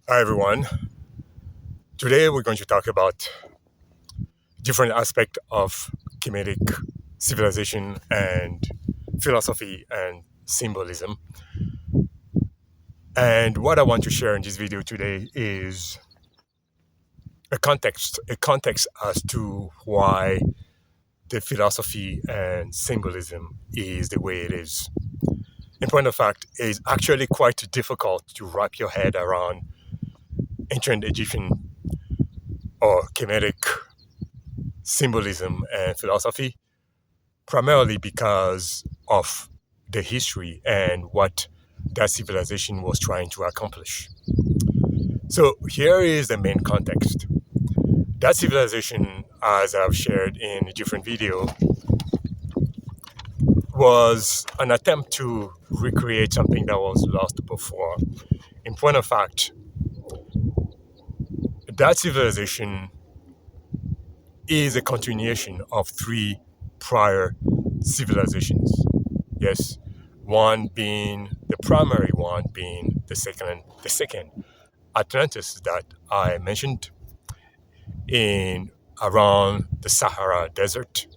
Hi everyone. Today we're going to talk about different aspects of Kemetic civilization and philosophy and symbolism. And what I want to share in this video today is a context as to why the philosophy and symbolism is the way it is. In point of fact, it's actually quite difficult to wrap your head around ancient Egyptian or Kemetic symbolism and philosophy primarily because of the history and what that civilization was trying to accomplish. So here is the main context. That civilization, as I've shared in a different video, was an attempt to recreate something that was lost before. In point of fact, that civilization is a continuation of three prior civilizations. Yes, one being the primary one being the second Atlantis that I mentioned in around the Sahara Desert,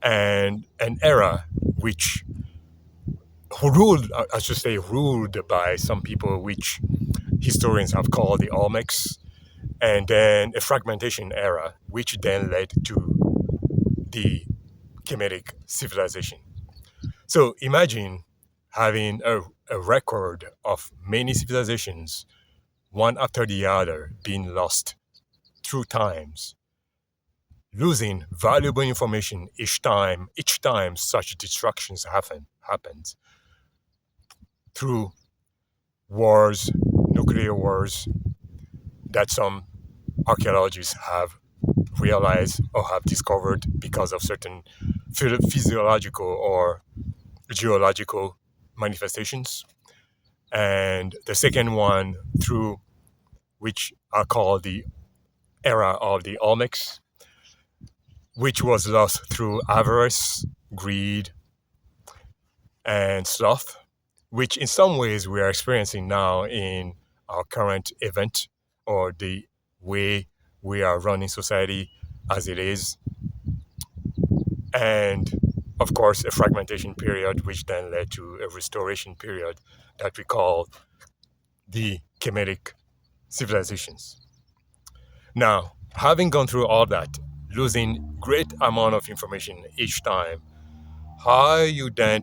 and an era which ruled, I should say, ruled by some people which historians have called the Olmecs, and then a fragmentation era which then led to the Kemetic civilization. So imagine having a record of many civilizations, one after the other, being lost through times, losing valuable information each time such destructions happens through wars, nuclear wars that some archaeologists have realized or have discovered because of certain physiological or geological manifestations. And the second one, through which are called the era of the Olmecs, which was lost through avarice, greed, and sloth, which in some ways we are experiencing now in our current event or the way we are running society as it is. And of course, a fragmentation period, which then led to a restoration period that we call the Kemetic civilizations. Now, having gone through all that, losing great amount of information each time, how you then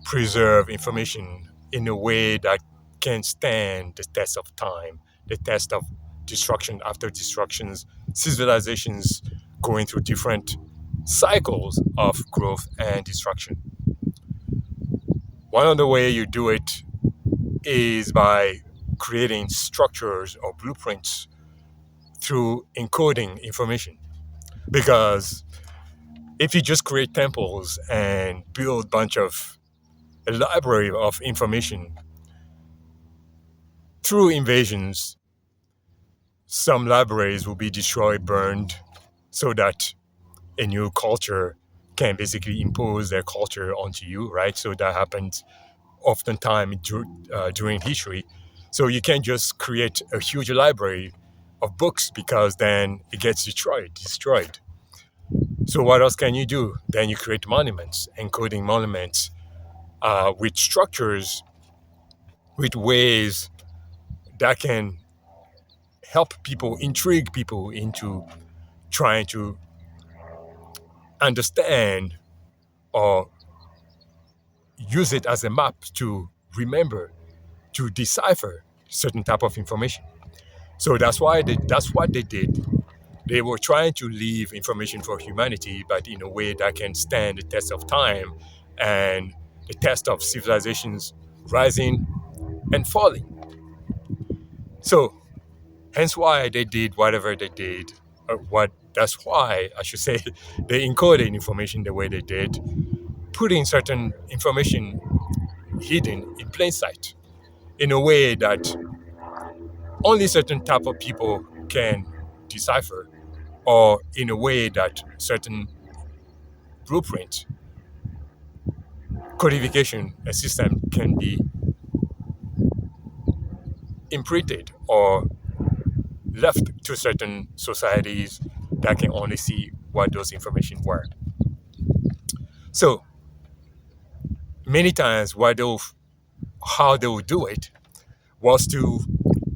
preserve information in a way that can stand the test of time, the test of destruction after destructions, civilizations going through different cycles of growth and destruction. One of the way you do it is by creating structures or blueprints through encoding information. Because if you just create temples and build a library of information through invasions, some libraries will be destroyed, burned, so that a new culture can basically impose their culture onto you, right? So that happens oftentimes during history. So you can't just create a huge library of books because then it gets destroyed. So what else can you do? Then you create monuments, encoding monuments with structures, with ways that can help people, intrigue people into trying to understand or use it as a map to remember, to decipher certain type of information. So that's what they did. They were trying to leave information for humanity, but in a way that can stand the test of time and the test of civilizations rising and falling. So hence why they did whatever they did. That's why I should say they encoded information the way they did, putting certain information hidden in plain sight in a way that only certain type of people can decipher, or in a way that certain blueprint codification a system can be imprinted or left to certain societies that can only see what those information were. So many times how they would do it was to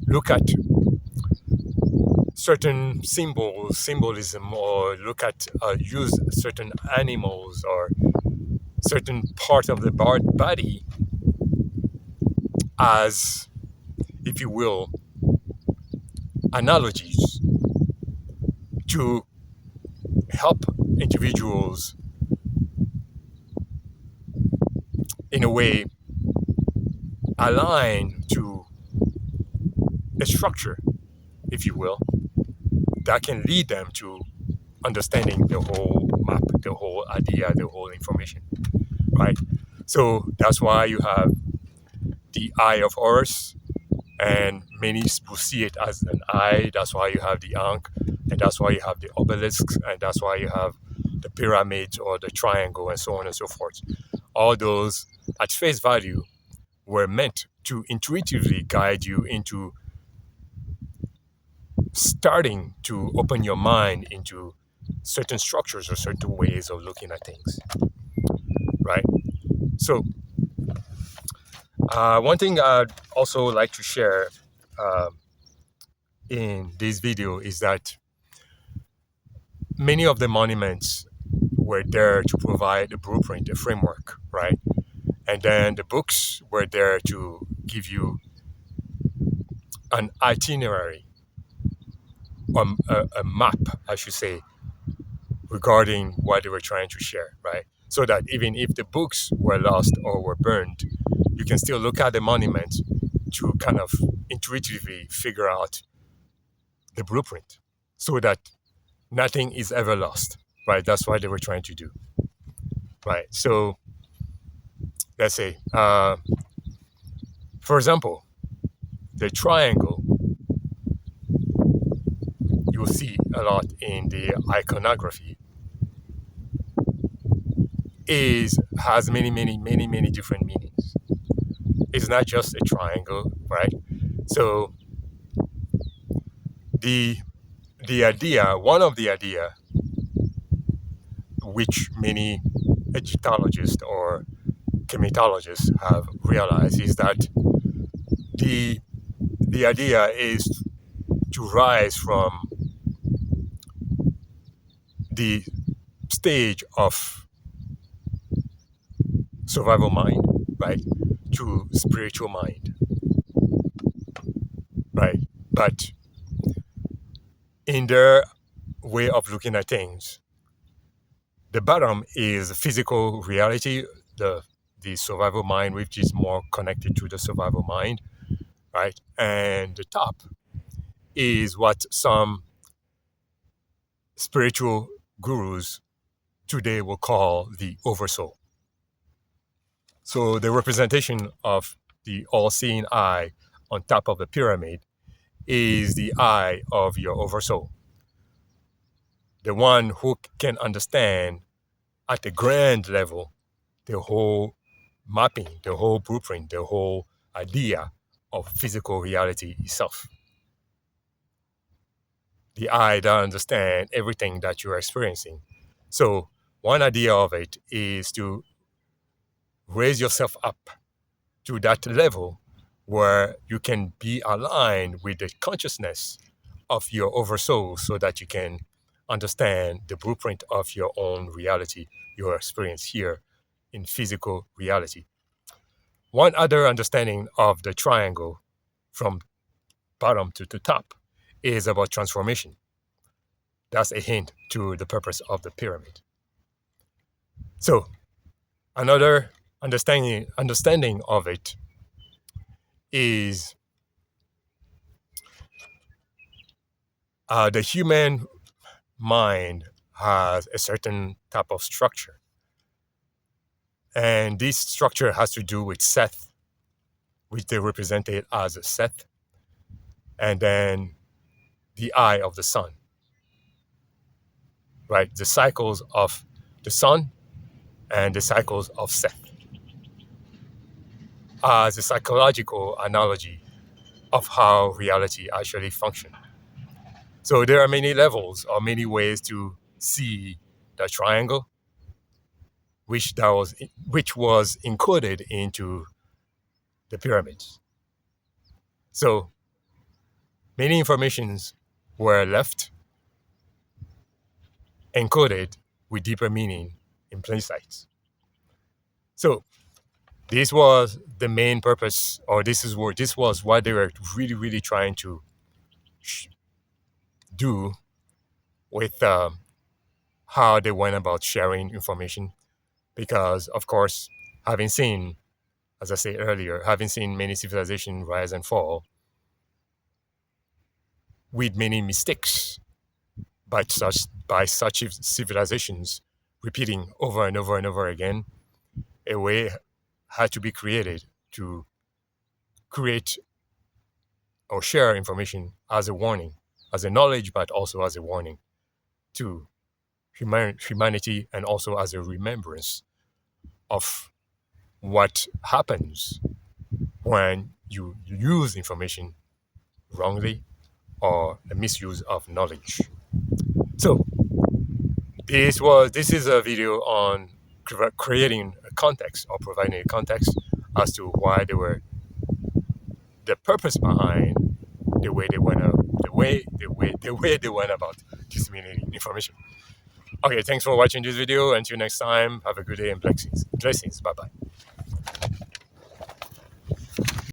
look at certain symbolism, or look at use certain animals or certain part of the body as, if you will, analogies to help individuals in a way align to a structure, if you will, that can lead them to understanding the whole map, the whole idea, the whole information, right? So that's why you have the Eye of Horus, and many will see it as an eye. That's why you have the Ankh, and that's why you have the obelisks, and that's why you have the pyramids or the triangle, and so on and so forth. All those, at face value, were meant to intuitively guide you into starting to open your mind into certain structures or certain ways of looking at things, right? So one thing I'd also like to share in this video is that many of the monuments were there to provide a blueprint, a framework, right? And then the books were there to give you an itinerary, a map, I should say, regarding what they were trying to share, right? So that even if the books were lost or were burned, you can still look at the monument to kind of intuitively figure out the blueprint so that nothing is ever lost, right? That's what they were trying to do, right? So let's say, for example, the triangle you will see a lot in the iconography has many different meanings. It's not just a triangle, right? So the idea, one of the idea, which many Egyptologists or chematologists have realized, is that the idea is to rise from the stage of survival mind, right, to spiritual mind, right? But in their way of looking at things, the bottom is physical reality, the survival mind, which is more connected to the survival mind, right? And the top is what some spiritual gurus today will call the oversoul. So the representation of the all-seeing eye on top of the pyramid is the eye of your oversoul, the one who can understand at the grand level the whole mapping, the whole blueprint, the whole idea of physical reality itself. The eye that understands everything that you are experiencing. So one idea of it is to raise yourself up to that level where you can be aligned with the consciousness of your oversoul so that you can understand the blueprint of your own reality, your experience here in physical reality. One other understanding of the triangle from bottom to the top is about transformation. That's a hint to the purpose of the pyramid. So another understanding of it is the human mind has a certain type of structure. And this structure has to do with Seth, which they represented as a Seth, and then the eye of the sun, right? The cycles of the sun and the cycles of Seth. As a psychological analogy of how reality actually functions. So there are many levels or many ways to see the triangle, which was encoded into the pyramids. So many informations were left encoded with deeper meaning in plain sight. So this was the main purpose, or this was what they were really, really trying to do with how they went about sharing information. Because, of course, having seen, as I said earlier, having seen many civilizations rise and fall with many mistakes by such civilizations repeating over and over and over again, a way had to be created to create or share information as a warning, as a knowledge, but also as a warning to humanity, and also as a remembrance of what happens when you use information wrongly or a misuse of knowledge. So this is a video on creating a context or providing a context as to why they were the purpose behind the way they went they went about disseminating information. Okay, thanks for watching this video. Until next time, have a good day and blessings. Bye bye.